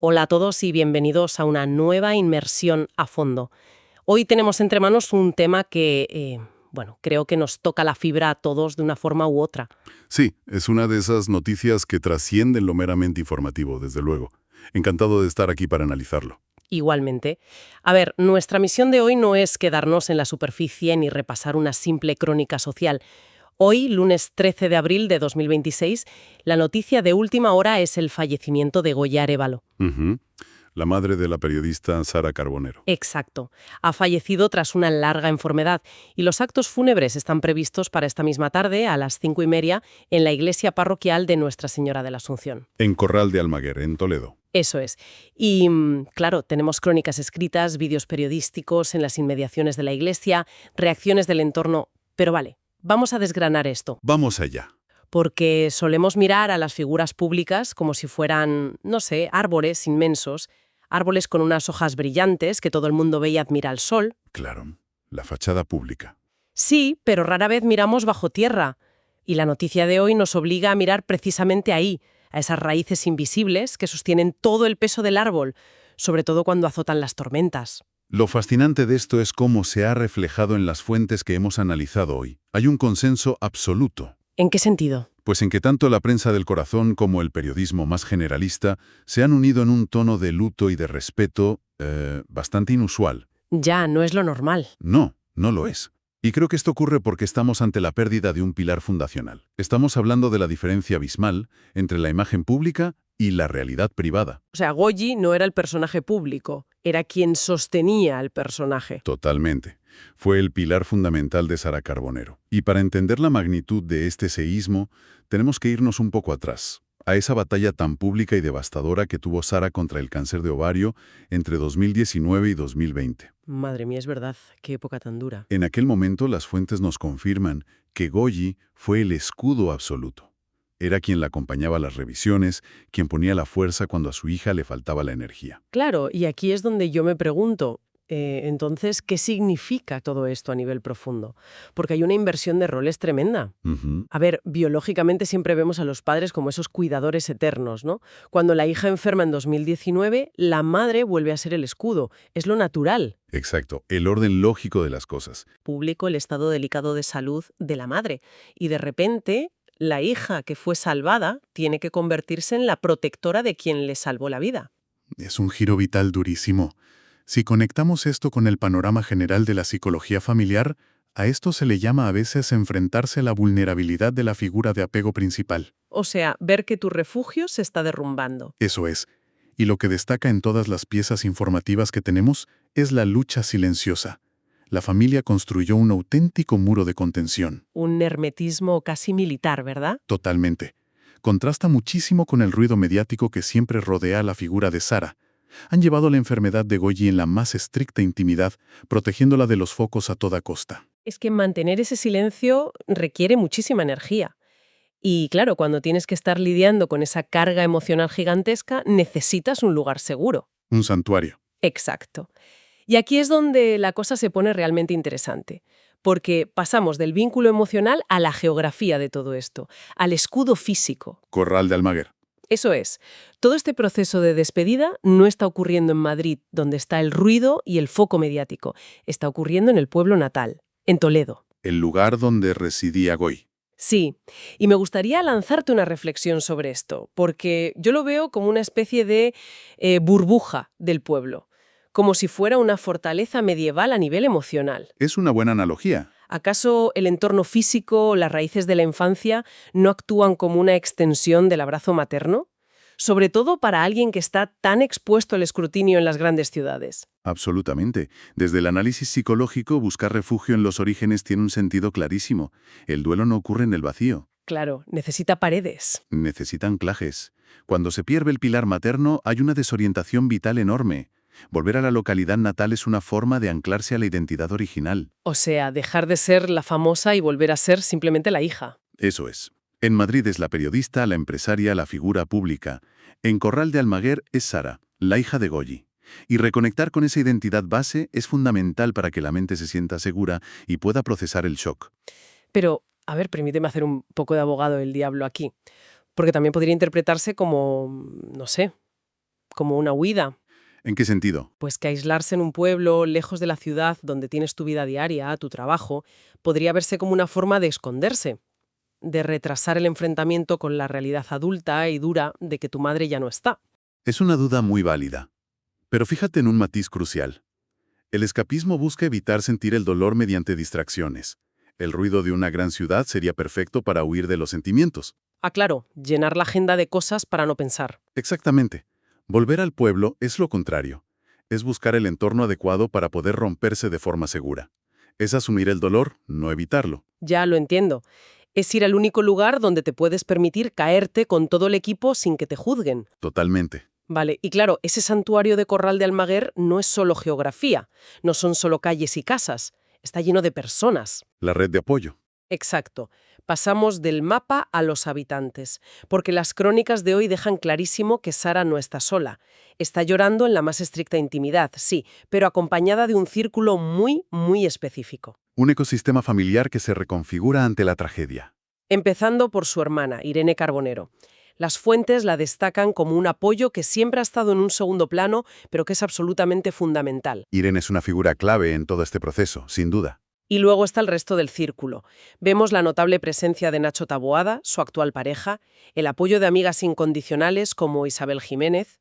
Hola a todos y bienvenidos a una nueva inmersión a fondo. Hoy tenemos entre manos un tema que, creo que nos toca la fibra a todos de una forma u otra. Sí, es una de esas noticias que trascienden lo meramente informativo, desde luego. Encantado de estar aquí para analizarlo. Igualmente. A ver, nuestra misión de hoy no es quedarnos en la superficie ni repasar una simple crónica social. Hoy, lunes 13 de abril de 2026, la noticia de última hora es el fallecimiento de Goya Arévalo. Ujú. La madre de la periodista Sara Carbonero. Exacto. Ha fallecido tras una larga enfermedad y los actos fúnebres están previstos para esta misma tarde a las 5:30 en la iglesia parroquial de Nuestra Señora de la Asunción. En Corral de Almaguer, en Toledo. Eso es. Y, claro, tenemos crónicas escritas, vídeos periodísticos en las inmediaciones de la iglesia, reacciones del entorno. Pero vale, vamos a desgranar esto, Vamos allá. porque solemos mirar a las figuras públicas como si fueran, no sé, árboles inmensos, árboles con unas hojas brillantes que todo el mundo ve y admira al sol. Claro, la fachada pública. Sí, pero rara vez miramos bajo tierra. Y la noticia de hoy nos obliga a mirar precisamente ahí, a esas raíces invisibles que sostienen todo el peso del árbol, sobre todo cuando azotan las tormentas. Lo fascinante de esto es cómo se ha reflejado en las fuentes que hemos analizado hoy. Hay un consenso absoluto. ¿En qué sentido? Pues en que tanto la prensa del corazón como el periodismo más generalista se han unido en un tono de luto y de respeto bastante inusual. Ya, no es lo normal. No, no lo es. Y creo que esto ocurre porque estamos ante la pérdida de un pilar fundacional. Estamos hablando de la diferencia abismal entre la imagen pública y la realidad privada. O sea, Goyi no era el personaje público, era quien sostenía al personaje. Totalmente. Fue el pilar fundamental de Sara Carbonero. Y para entender la magnitud de este seísmo, tenemos que irnos un poco atrás, a esa batalla tan pública y devastadora que tuvo Sara contra el cáncer de ovario entre 2019 y 2020. Madre mía, es verdad, qué época tan dura. En aquel momento las fuentes nos confirman que Goyi fue el escudo absoluto. Era quien la acompañaba a las revisiones, quien ponía la fuerza cuando a su hija le faltaba la energía. Claro, y aquí es donde yo me pregunto, entonces, ¿qué significa todo esto a nivel profundo? Porque hay una inversión de roles tremenda. Ujú. A ver, biológicamente siempre vemos a los padres como esos cuidadores eternos, ¿no? Cuando la hija enferma en 2019, la madre vuelve a ser el escudo. Es lo natural. Exacto, el orden lógico de las cosas. Público el estado delicado de salud de la madre. Y de repente, la hija que fue salvada tiene que convertirse en la protectora de quien le salvó la vida. Es un giro vital durísimo. Si conectamos esto con el panorama general de la psicología familiar, a esto se le llama a veces enfrentarse a la vulnerabilidad de la figura de apego principal. O sea, ver que tu refugio se está derrumbando. Eso es. Y lo que destaca en todas las piezas informativas que tenemos es la lucha silenciosa. La familia construyó un auténtico muro de contención. Un hermetismo casi militar, ¿verdad? Totalmente. Contrasta muchísimo con el ruido mediático que siempre rodea a la figura de Sara. Han llevado la enfermedad de Goyi en la más estricta intimidad, protegiéndola de los focos a toda costa. Es que mantener ese silencio requiere muchísima energía. Y claro, cuando tienes que estar lidiando con esa carga emocional gigantesca, necesitas un lugar seguro. Un santuario. Exacto. Y aquí es donde la cosa se pone realmente interesante, porque pasamos del vínculo emocional a la geografía de todo esto, al escudo físico. Corral de Almaguer. Eso es, todo este proceso de despedida no está ocurriendo en Madrid, donde está el ruido y el foco mediático. Está ocurriendo en el pueblo natal, en Toledo. El lugar donde residía Goy. Sí, y me gustaría lanzarte una reflexión sobre esto, porque yo lo veo como una especie de burbuja del pueblo, como si fuera una fortaleza medieval a nivel emocional. Es una buena analogía. ¿Acaso el entorno físico o las raíces de la infancia no actúan como una extensión del abrazo materno? Sobre todo para alguien que está tan expuesto al escrutinio en las grandes ciudades. Absolutamente. Desde el análisis psicológico, buscar refugio en los orígenes tiene un sentido clarísimo. El duelo no ocurre en el vacío. Claro, necesita paredes. Necesita anclajes. Cuando se pierde el pilar materno, hay una desorientación vital enorme. Volver a la localidad natal es una forma de anclarse a la identidad original. O sea, dejar de ser la famosa y volver a ser simplemente la hija. Eso es. En Madrid es la periodista, la empresaria, la figura pública. En Corral de Almaguer es Sara, la hija de Goyi. Y reconectar con esa identidad base es fundamental para que la mente se sienta segura y pueda procesar el shock. Pero, a ver, permíteme hacer un poco de abogado del diablo aquí. Porque también podría interpretarse como, no sé, como una huida. ¿En qué sentido? Pues que aislarse en un pueblo, lejos de la ciudad, donde tienes tu vida diaria, tu trabajo, podría verse como una forma de esconderse, de retrasar el enfrentamiento con la realidad adulta y dura de que tu madre ya no está. Es una duda muy válida. Pero fíjate en un matiz crucial. El escapismo busca evitar sentir el dolor mediante distracciones. El ruido de una gran ciudad sería perfecto para huir de los sentimientos. Ah, claro, llenar la agenda de cosas para no pensar. Exactamente. Volver al pueblo es lo contrario. Es buscar el entorno adecuado para poder romperse de forma segura. Es asumir el dolor, no evitarlo. Ya lo entiendo. Es ir al único lugar donde te puedes permitir caerte con todo el equipo sin que te juzguen. Totalmente. Vale, y claro, ese santuario de Corral de Almaguer no es solo geografía, no son solo calles y casas, está lleno de personas. La red de apoyo. Exacto. Pasamos del mapa a los habitantes, porque las crónicas de hoy dejan clarísimo que Sara no está sola. Está llorando en la más estricta intimidad, sí, pero acompañada de un círculo muy, muy específico. Un ecosistema familiar que se reconfigura ante la tragedia. Empezando por su hermana, Irene Carbonero. Las fuentes la destacan como un apoyo que siempre ha estado en un segundo plano, pero que es absolutamente fundamental. Irene es una figura clave en todo este proceso, sin duda. Y luego está el resto del círculo. Vemos la notable presencia de Nacho Taboada, su actual pareja, el apoyo de amigas incondicionales como Isabel Jiménez.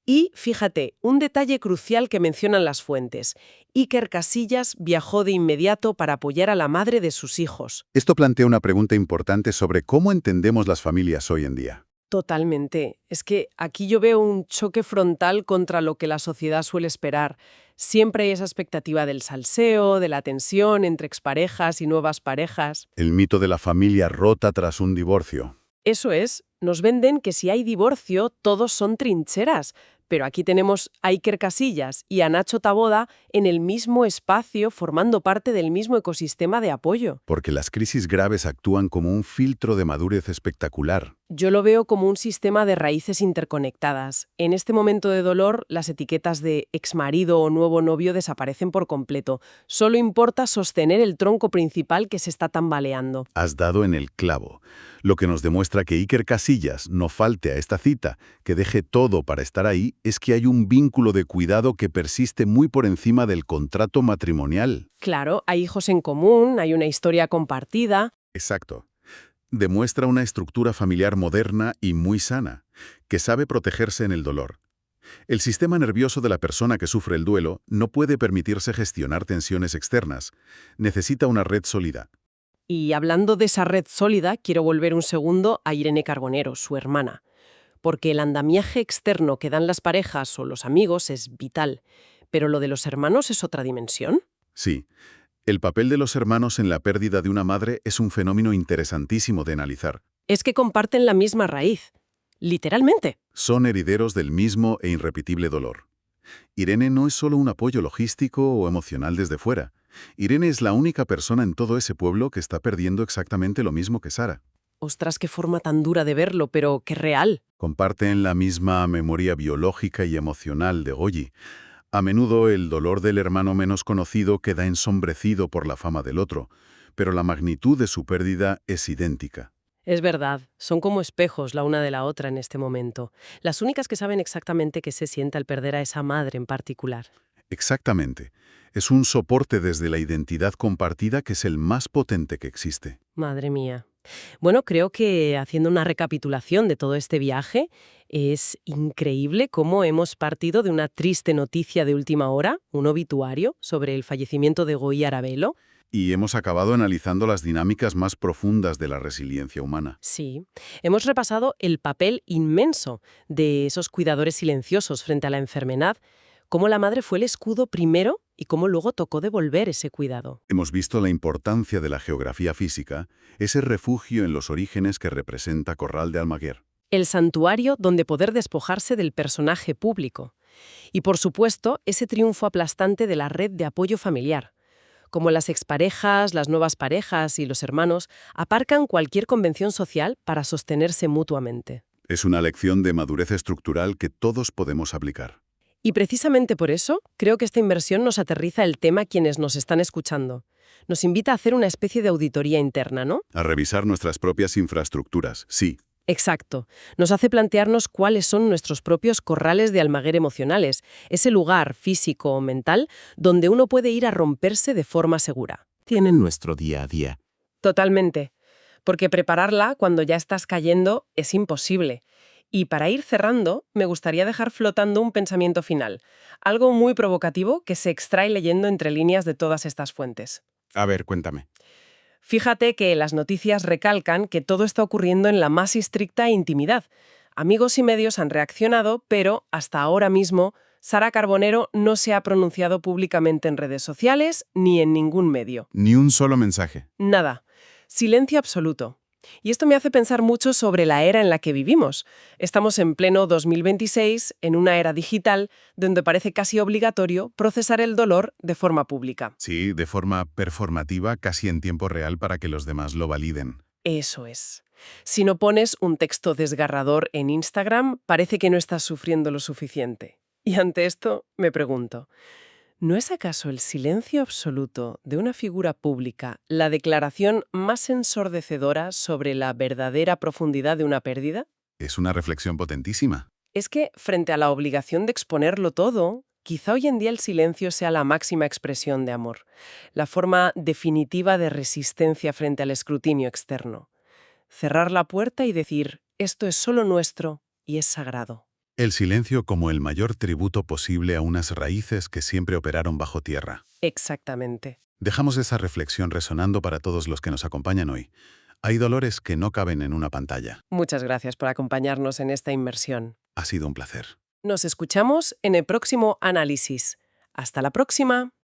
Y, fíjate, un detalle crucial que mencionan las fuentes. Iker Casillas viajó de inmediato para apoyar a la madre de sus hijos. Esto plantea una pregunta importante sobre cómo entendemos las familias hoy en día. Totalmente. Es que aquí yo veo un choque frontal contra lo que la sociedad suele esperar. Siempre hay esa expectativa del salseo, de la tensión entre exparejas y nuevas parejas. El mito de la familia rota tras un divorcio. Eso es, nos venden que si hay divorcio todos son trincheras, pero aquí tenemos a Iker Casillas y a Nacho Taboada en el mismo espacio formando parte del mismo ecosistema de apoyo. Porque las crisis graves actúan como un filtro de madurez espectacular. Yo lo veo como un sistema de raíces interconectadas. En este momento de dolor, las etiquetas de exmarido o nuevo novio desaparecen por completo. Solo importa sostener el tronco principal que se está tambaleando. Has dado en el clavo, lo que nos demuestra que Iker Casillas no falte a esta cita, que deje todo para estar ahí, es que hay un vínculo de cuidado que persiste muy por encima del contrato matrimonial. Claro, hay hijos en común, hay una historia compartida. Exacto. Demuestra una estructura familiar moderna y muy sana, que sabe protegerse en el dolor. El sistema nervioso de la persona que sufre el duelo no puede permitirse gestionar tensiones externas. Necesita una red sólida. Y hablando de esa red sólida, quiero volver un segundo a Irene Carbonero, su hermana. Porque el andamiaje externo que dan las parejas o los amigos es vital. Pero lo de los hermanos es otra dimensión. Sí. El papel de los hermanos en la pérdida de una madre es un fenómeno interesantísimo de analizar. Es que comparten la misma raíz. Literalmente. Son herederos del mismo e irrepetible dolor. Irene no es solo un apoyo logístico o emocional desde fuera. Irene es la única persona en todo ese pueblo que está perdiendo exactamente lo mismo que Sara. Ostras, qué forma tan dura de verlo, pero qué real. Comparten la misma memoria biológica y emocional de Goyi. A menudo el dolor del hermano menos conocido queda ensombrecido por la fama del otro, pero la magnitud de su pérdida es idéntica. Es verdad, son como espejos la una de la otra en este momento. Las únicas que saben exactamente qué se siente al perder a esa madre en particular. Exactamente. Es un soporte desde la identidad compartida que es el más potente que existe. Madre mía. Bueno, creo que haciendo una recapitulación de todo este viaje, es increíble cómo hemos partido de una triste noticia de última hora, un obituario, sobre el fallecimiento de Goyi Arabelo. Y hemos acabado analizando las dinámicas más profundas de la resiliencia humana. Sí, hemos repasado el papel inmenso de esos cuidadores silenciosos frente a la enfermedad, cómo la madre fue el escudo primero y cómo luego tocó devolver ese cuidado. Hemos visto la importancia de la geografía física, ese refugio en los orígenes que representa Corral de Almaguer. El santuario donde poder despojarse del personaje público. Y, por supuesto, ese triunfo aplastante de la red de apoyo familiar. Como las exparejas, las nuevas parejas y los hermanos aparcan cualquier convención social para sostenerse mutuamente. Es una lección de madurez estructural que todos podemos aplicar. Y precisamente por eso, creo que esta inversión nos aterriza el tema a quienes nos están escuchando. Nos invita a hacer una especie de auditoría interna, ¿no? A revisar nuestras propias infraestructuras, sí, Exacto. Nos hace plantearnos cuáles son nuestros propios corrales de Almaguer emocionales, ese lugar físico o mental donde uno puede ir a romperse de forma segura. Tienen nuestro día a día. Totalmente. Porque prepararla cuando ya estás cayendo es imposible. Y para ir cerrando, me gustaría dejar flotando un pensamiento final, algo muy provocativo que se extrae leyendo entre líneas de todas estas fuentes. A ver, cuéntame. Fíjate que las noticias recalcan que todo está ocurriendo en la más estricta intimidad. Amigos y medios han reaccionado, pero hasta ahora mismo Sara Carbonero no se ha pronunciado públicamente en redes sociales ni en ningún medio. Ni un solo mensaje. Nada. Silencio absoluto. Y esto me hace pensar mucho sobre la era en la que vivimos. Estamos en pleno 2026, en una era digital, donde parece casi obligatorio procesar el dolor de forma pública. Sí, de forma performativa, casi en tiempo real para que los demás lo validen. Eso es. Si no pones un texto desgarrador en Instagram, parece que no estás sufriendo lo suficiente. Y ante esto, me pregunto, ¿no es acaso el silencio absoluto de una figura pública la declaración más ensordecedora sobre la verdadera profundidad de una pérdida? Es una reflexión potentísima. Es que, frente a la obligación de exponerlo todo, quizá hoy en día el silencio sea la máxima expresión de amor, la forma definitiva de resistencia frente al escrutinio externo. Cerrar la puerta y decir, esto es solo nuestro y es sagrado. El silencio como el mayor tributo posible a unas raíces que siempre operaron bajo tierra. Exactamente. Dejamos esa reflexión resonando para todos los que nos acompañan hoy. Hay dolores que no caben en una pantalla. Muchas gracias por acompañarnos en esta inmersión. Ha sido un placer. Nos escuchamos en el próximo análisis. Hasta la próxima.